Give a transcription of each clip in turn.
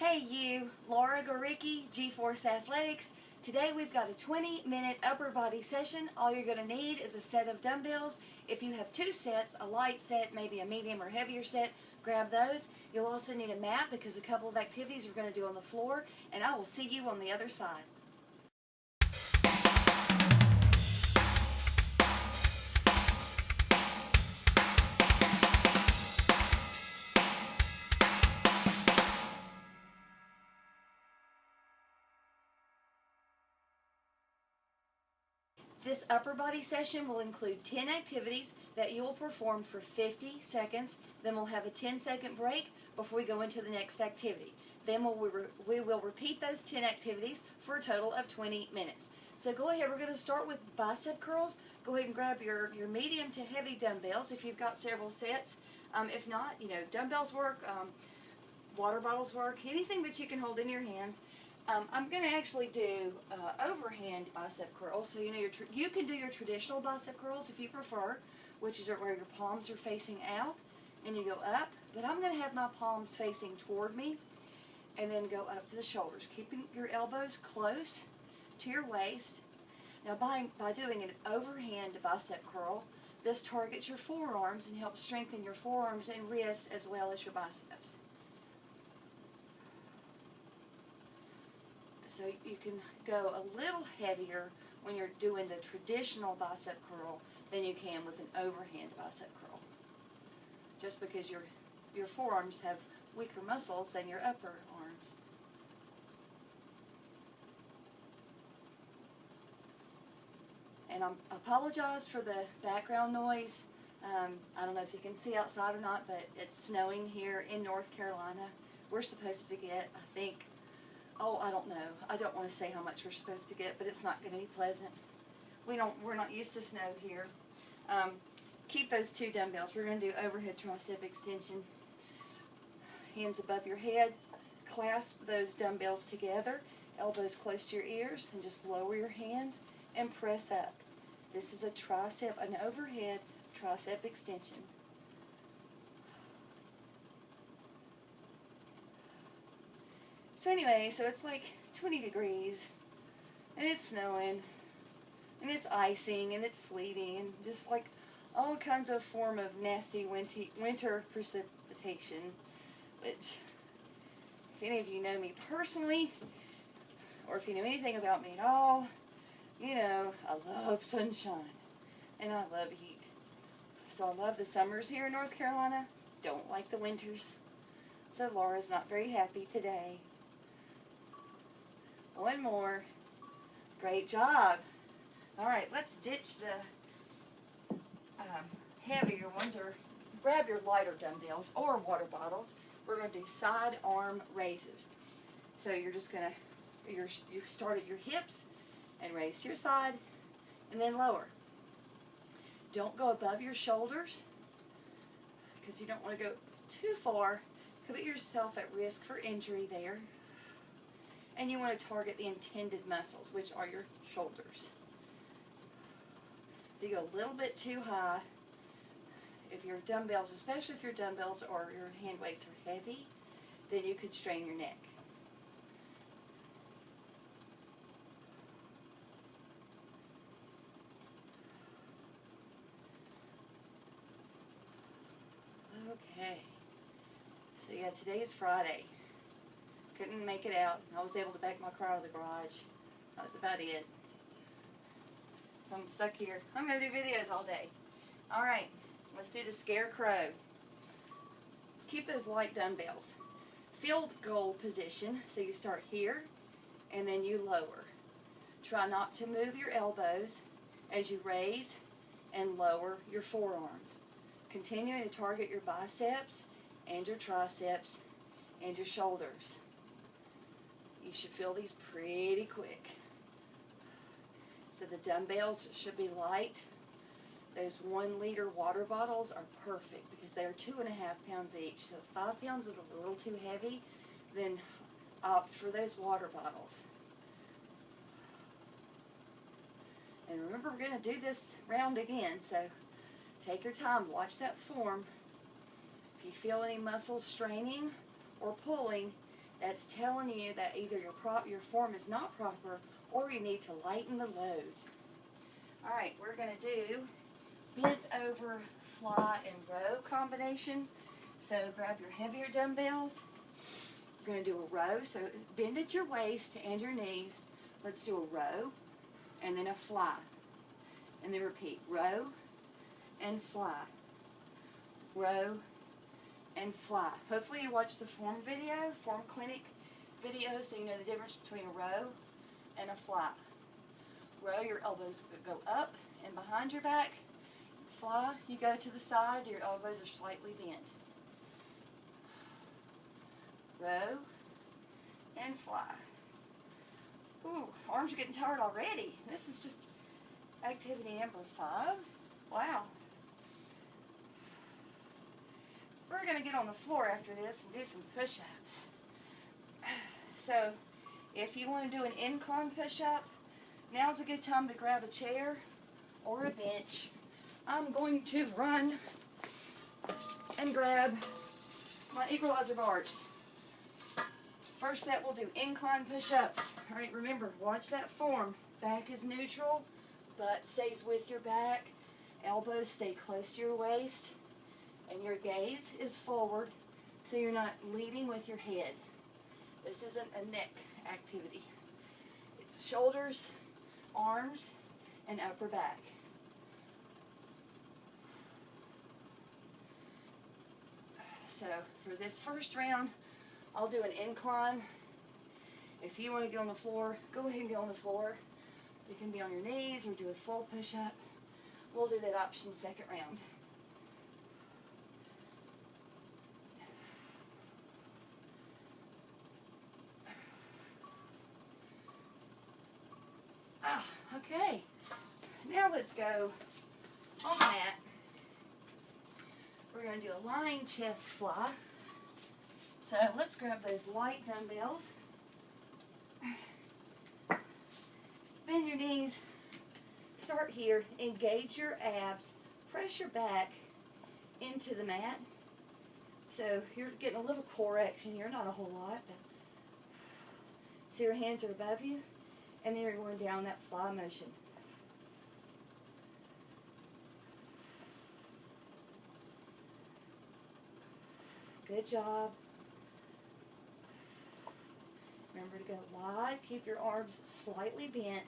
Hey you, Laura Goricki, G-Force Athletics. Today we've got a 20-minute upper body session. All you're going to need is a set of dumbbells. If you have two sets, a light set, maybe a medium or heavier set, grab those. You'll also need a mat because a couple of activities we're going to do on the floor, and I will see you on the other side. This upper body session will include 10 activities that you will perform for 50 seconds. Then we'll have a 10-second break before we go into the next activity. Then we will repeat those 10 activities for a total of 20 minutes. So go ahead, we're going to start with bicep curls. Go ahead and grab your medium to heavy dumbbells if you've got several sets. If not, dumbbells work, water bottles work, anything that you can hold in your hands. I'm going to actually do overhand bicep curls. So you can do your traditional bicep curls if you prefer, which is where your palms are facing out and you go up. But I'm going to have my palms facing toward me and then go up to the shoulders, keeping your elbows close to your waist. Now by doing an overhand bicep curl, this targets your forearms and helps strengthen your forearms and wrists as well as your biceps. So you can go a little heavier when you're doing the traditional bicep curl than you can with an overhand bicep curl. Just because your forearms have weaker muscles than your upper arms. And I apologize for the background noise. I don't know if you can see outside or not, but it's snowing here in North Carolina. We're supposed to get, I think, I don't know. I don't want to say how much we're supposed to get, but it's not going to be pleasant. We're not used to snow here. Keep those two dumbbells. We're going to do overhead tricep extension. Hands above your head. Clasp those dumbbells together. Elbows close to your ears, and just lower your hands and press up. This is an overhead tricep extension. So anyway, so it's like 20 degrees, and it's snowing, and it's icing, and it's sleeting, and just like all kinds of form of nasty winter precipitation, which, if any of you know me personally, or if you know anything about me at all, you know I love sunshine, and I love heat. So I love the summers here in North Carolina, don't like the winters. So Laura's not very happy today. One more. Great job. All right, let's ditch the heavier ones, or grab your lighter dumbbells or water bottles. We're going to do side arm raises. So you're just going to, you start at your hips and raise to your side and then lower. Don't go above your shoulders because you don't want to go too far. Put yourself at risk for injury there. And you want to target the intended muscles, which are your shoulders. If you go a little bit too high, if your dumbbells, especially if your dumbbells or your hand weights are heavy, then you could strain your neck. Okay. So yeah, today is Friday. Couldn't make it out. I was able to back my car out of the garage. That was about it. So I'm stuck here. I'm going to do videos all day. Alright, let's do the scarecrow. Keep those light dumbbells. Field goal position. So you start here and then you lower. Try not to move your elbows as you raise and lower your forearms. Continuing to target your biceps and your triceps and your shoulders. You should feel these pretty quick. So the dumbbells should be light. Those 1 liter water bottles are perfect because they are 2.5 pounds each. So if 5 pounds is a little too heavy, then opt for those water bottles. And remember, we're going to do this round again, so take your time, watch that form. If you feel any muscles straining or pulling, That's telling you that either your form is not proper or you need to lighten the load. All right, we're going to do bent over fly and row combination. So grab your heavier dumbbells. We're going to do a row, so bend at your waist and your knees. Let's do a row and then a fly. And then repeat, row and fly. Row and fly. Hopefully you watched the form clinic video, so you know the difference between a row and a fly. Row, your elbows go up and behind your back. Fly, you go to the side, your elbows are slightly bent. Row and fly. Ooh, arms are getting tired already. This is just activity number 5. Wow. We're going to get on the floor after this and do some push-ups. So, if you want to do an incline push-up, now's a good time to grab a chair or a bench. I'm going to run and grab my equalizer bars. First set, we'll do incline push-ups. All right, remember, watch that form. Back is neutral, butt stays with your back, elbows stay close to your waist, and your gaze is forward, so you're not leading with your head. This isn't a neck activity. It's shoulders, arms, and upper back. So for this first round, I'll do an incline. If you want to get on the floor, go ahead and get on the floor. You can be on your knees or do a full push-up. We'll do that option second round. Okay. Now let's go on the mat. We're going to do a lying chest fly. So let's grab those light dumbbells. Bend your knees. Start here. Engage your abs. Press your back into the mat. So you're getting a little core action here, not a whole lot. But so your hands are above you, and then you're going down that fly motion. Good job. Remember to go wide. Keep your arms slightly bent.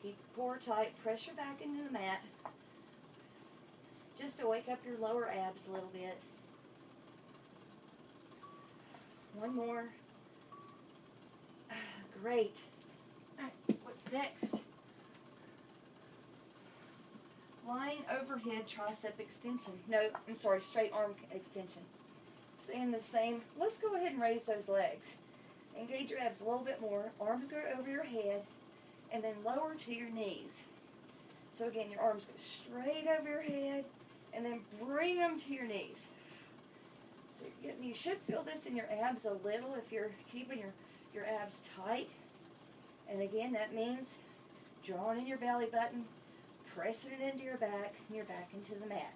Keep the core tight. Press your back into the mat. Just to wake up your lower abs a little bit. One more. Great. All right, what's next? Lying overhead tricep extension. No, I'm sorry, straight arm extension. Staying the same. Let's go ahead and raise those legs. Engage your abs a little bit more. Arms go over your head and then lower to your knees. So again, your arms go straight over your head and then bring them to your knees. So you should feel this in your abs a little if you're keeping your abs tight. And again, that means drawing in your belly button, pressing it into your back, and your back into the mat.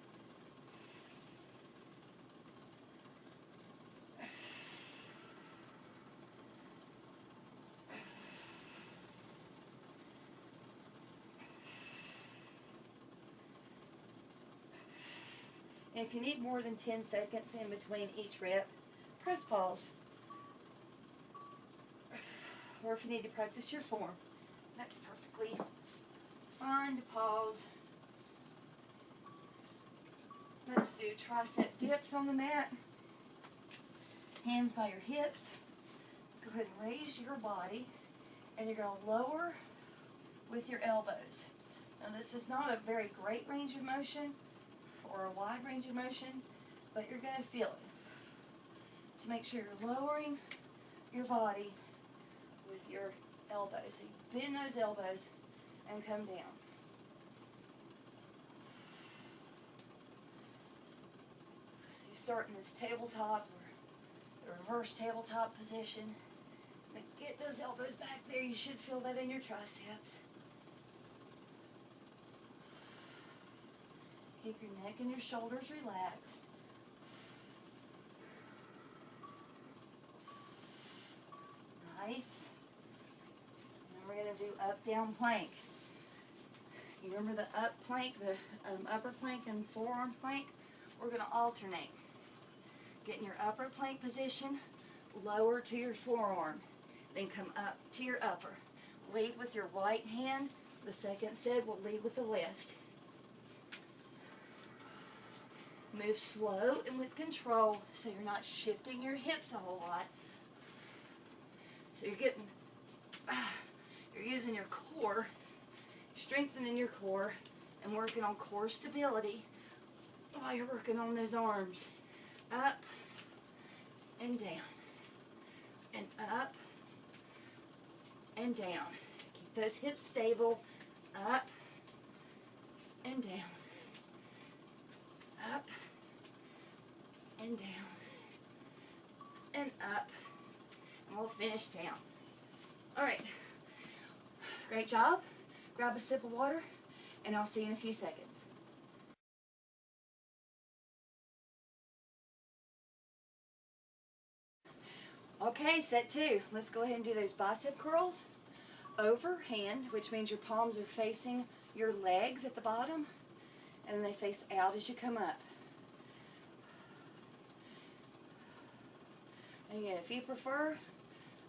And if you need more than 10 seconds in between each rep, press pause. Or if you need to practice your form, that's perfectly fine to pause. Let's do tricep dips on the mat. Hands by your hips. Go ahead and raise your body, and you're going to lower with your elbows. Now this is not a very great range of motion or a wide range of motion, but you're going to feel it. So make sure you're lowering your body with your elbows. So you bend those elbows and come down. You start in this tabletop or the reverse tabletop position. Now get those elbows back there. You should feel that in your triceps. Keep your neck and your shoulders relaxed. release. And we're going to do up, down plank. You remember the up plank, the upper plank and forearm plank? We're going to alternate. Get in your upper plank position, lower to your forearm, then come up to your upper. Lead with your right hand. The second set will lead with the left. Move slow and with control so you're not shifting your hips a whole lot. So you're using your core, strengthening your core, and working on core stability while you're working on those arms. Up and down, and up and down. Keep those hips stable. Up and down. Up and down. And up. And we'll finish down. All right. Great job. Grab a sip of water, and I'll see you in a few seconds. Okay, set 2. Let's go ahead and do those bicep curls. Overhand, which means your palms are facing your legs at the bottom, and they face out as you come up. Again, if you prefer,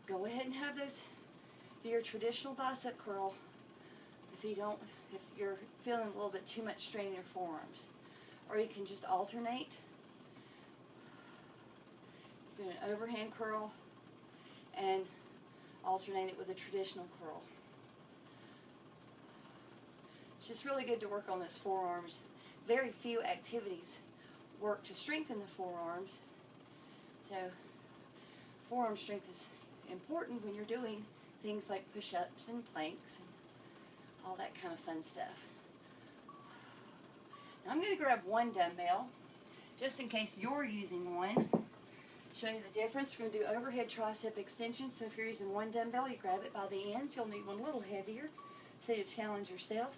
go ahead and have those, do your traditional bicep curl if you're feeling a little bit too much strain in your forearms. Or you can just alternate. Do an overhand curl and alternate it with a traditional curl. It's just really good to work on those forearms. Very few activities work to strengthen the forearms. So forearm strength is important when you're doing things like push-ups and planks and all that kind of fun stuff. Now I'm going to grab one dumbbell just in case you're using one. Show you the difference. We're going to do overhead tricep extensions. So if you're using one dumbbell, you grab it by the ends. You'll need one a little heavier so you challenge yourself.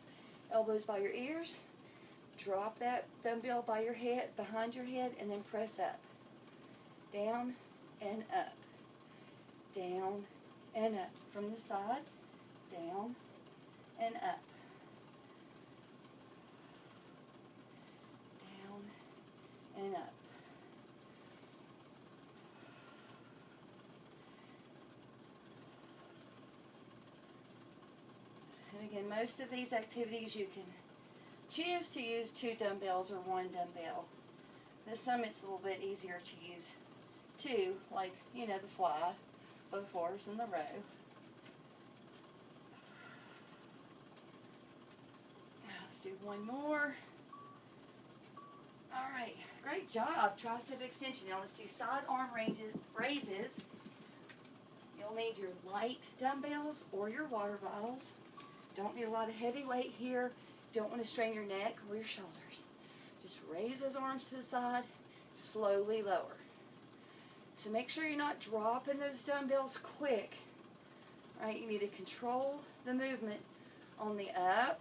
Elbows by your ears. Drop that dumbbell by your head, behind your head, and then press up. Down and up. Down and up. From the side, down and up. Down and up. And again, most of these activities you can choose to use 2 dumbbells or 1 dumbbell. With some it's a little bit easier to use 2, like, you know, the fly, both horse, and the row. Now let's do one more. All right, great job, tricep extension. Now let's do side arm raises. You'll need your light dumbbells or your water bottles. Don't need a lot of heavy weight here. Don't want to strain your neck or your shoulders. Just raise those arms to the side, slowly lower. So make sure you're not dropping those dumbbells quick. Right? You need to control the movement on the up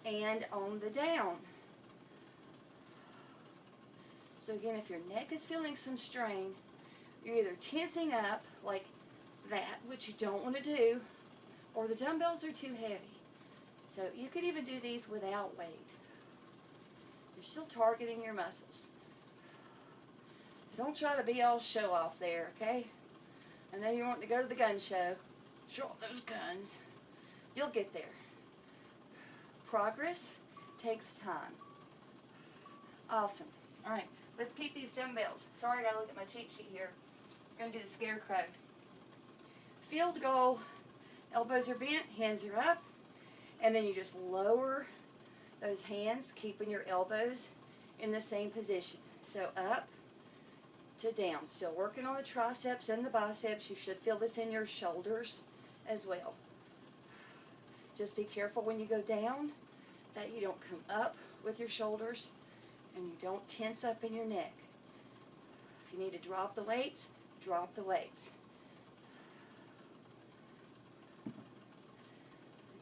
and on the down. So again, if your neck is feeling some strain, you're either tensing up like that, which you don't want to do, or the dumbbells are too heavy. So you could even do these without weight. You're still targeting your muscles. Don't try to be all show off there, okay? I know you want to go to the gun show. Show off those guns. You'll get there. Progress takes time. Awesome. All right, let's keep these dumbbells. Sorry, I gotta look at my cheat sheet here. We're gonna do the scarecrow. Field goal. Elbows are bent, hands are up, and then you just lower those hands, keeping your elbows in the same position. So up to down. Still working on the triceps and the biceps. You should feel this in your shoulders as well. Just be careful when you go down that you don't come up with your shoulders and you don't tense up in your neck. If you need to drop the weights, drop the weights.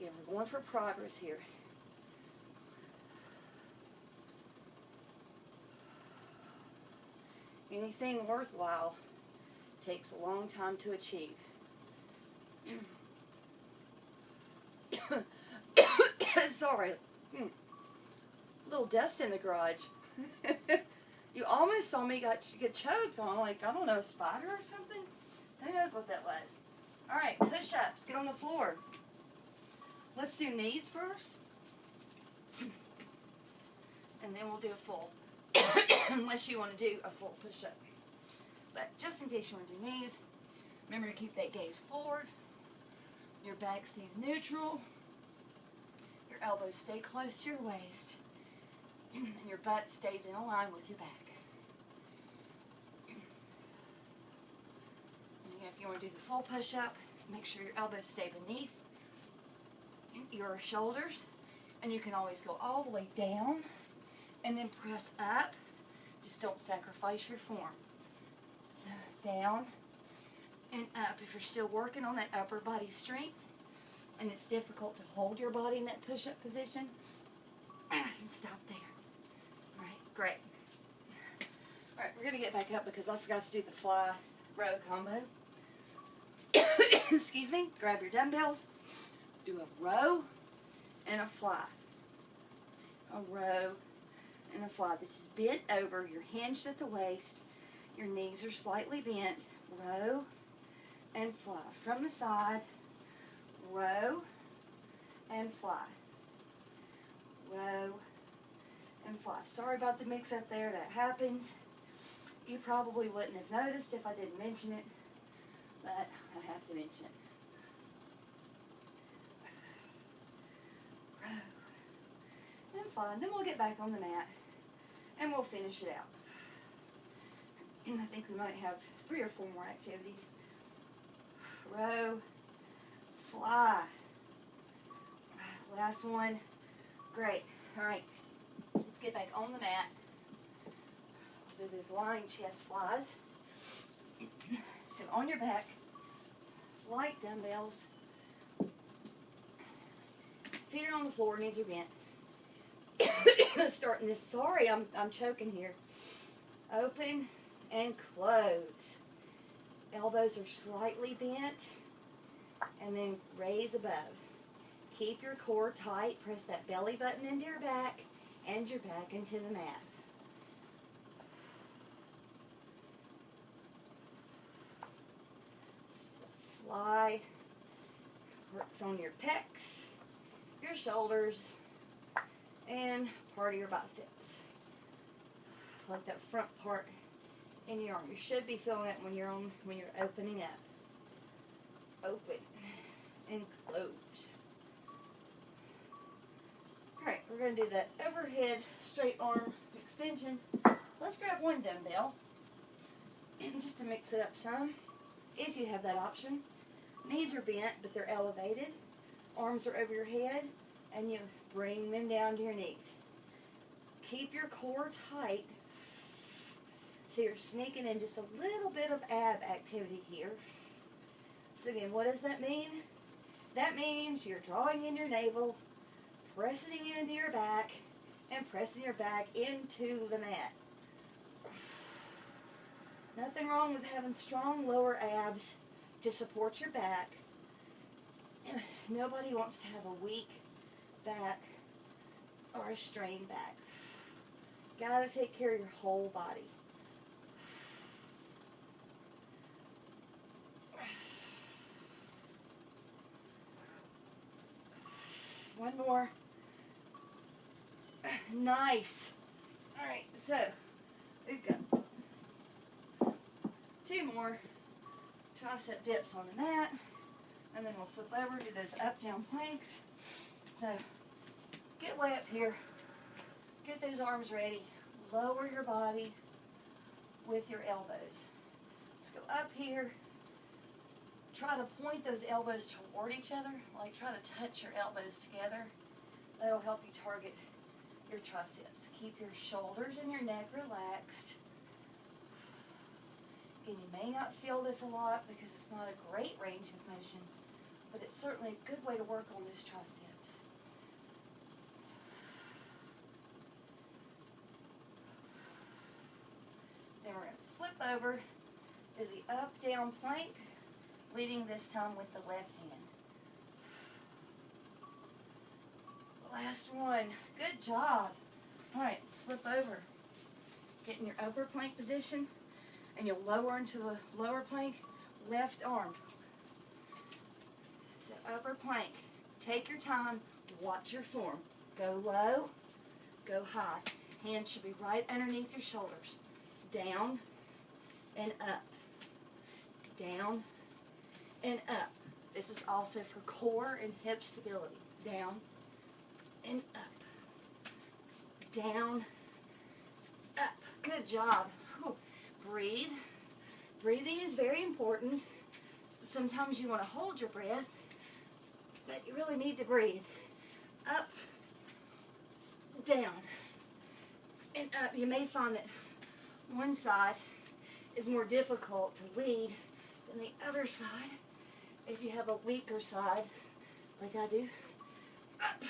Again, we're going for progress here. Anything worthwhile takes a long time to achieve. Sorry. Little dust in the garage. You almost saw me get choked on, like, I don't know, a spider or something? Who knows what that was? Alright, push-ups. Get on the floor. Let's do knees first. And then we'll do a full. Unless you want to do a full push-up. But just in case you want to do knees, remember to keep that gaze forward. Your back stays neutral. Your elbows stay close to your waist. And your butt stays in a line with your back. And again, if you want to do the full push-up, make sure your elbows stay beneath your shoulders. And you can always go all the way down and then press up. Just don't sacrifice your form. So down and up. If you're still working on that upper body strength and it's difficult to hold your body in that push-up position, you can stop there. All right, great. All right, we're going to get back up because I forgot to do the fly row combo. Excuse me. Grab your dumbbells. Do a row and a fly. A row and a fly. This is bent over. You're hinged at the waist. Your knees are slightly bent. Row and fly. From the side, row and fly. Row and fly. Sorry about the mix up there. That happens. You probably wouldn't have noticed if I didn't mention it, but I have to mention it. Row and fly. And then we'll get back on the mat and we'll finish it out. And I think we might have 3 or 4 more activities. Row, fly. Last one. Great. All right. Let's get back on the mat. Do these lying chest flies. So on your back, light dumbbells. Feet are on the floor, knees are bent. Starting this. Sorry, I'm choking here. Open and close. Elbows are slightly bent and then raise above. Keep your core tight. Press that belly button into your back and your back into the mat. So fly. Works on your pecs, your shoulders, and part of your biceps. Like that front part in your arm. You should be feeling it when you're opening up. Open and close. Alright, we're going to do that overhead straight arm extension. Let's grab one dumbbell just to mix it up some, if you have that option. Knees are bent, but they're elevated. Arms are over your head, and you bring them down to your knees. Keep your core tight. So you're sneaking in just a little bit of ab activity here. So again, what does that mean? That means you're drawing in your navel, pressing it into your back, and pressing your back into the mat. Nothing wrong with having strong lower abs to support your back. Nobody wants to have a weak back or a strained back. Gotta take care of your whole body. One more. Nice. Alright, so we've got 2 more tricep dips on the mat, and then we'll flip over, do those up-down planks. So get way up here, get those arms ready, lower your body with your elbows. Let's go up here. Try to point those elbows toward each other, like try to touch your elbows together. That'll help you target your triceps. Keep your shoulders and your neck relaxed. Again, you may not feel this a lot because it's not a great range of motion, but it's certainly a good way to work on those triceps. Then we're going to flip over to the up-down plank leading this time with the left hand. Last one. Good job. All right, let's flip over. Get in your upper plank position, and you'll lower into the lower plank, left arm. So upper plank. Take your time. Watch your form. Go low, go high. Hands should be right underneath your shoulders. Down and up. Down and up. This is also for core and hip stability. Down and up. Down, up. Good job. Whew. Breathe. Breathing is very important. Sometimes you want to hold your breath, but you really need to breathe. Up, down, and up. You may find that one side is more difficult to lead than the other side. If you have a weaker side, like I do. Up.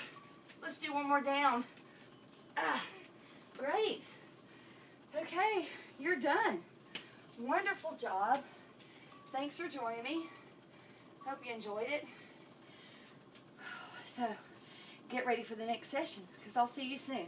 Let's do one more down. Great. Okay, you're done. Wonderful job. Thanks for joining me. Hope you enjoyed it. So, get ready for the next session, because I'll see you soon.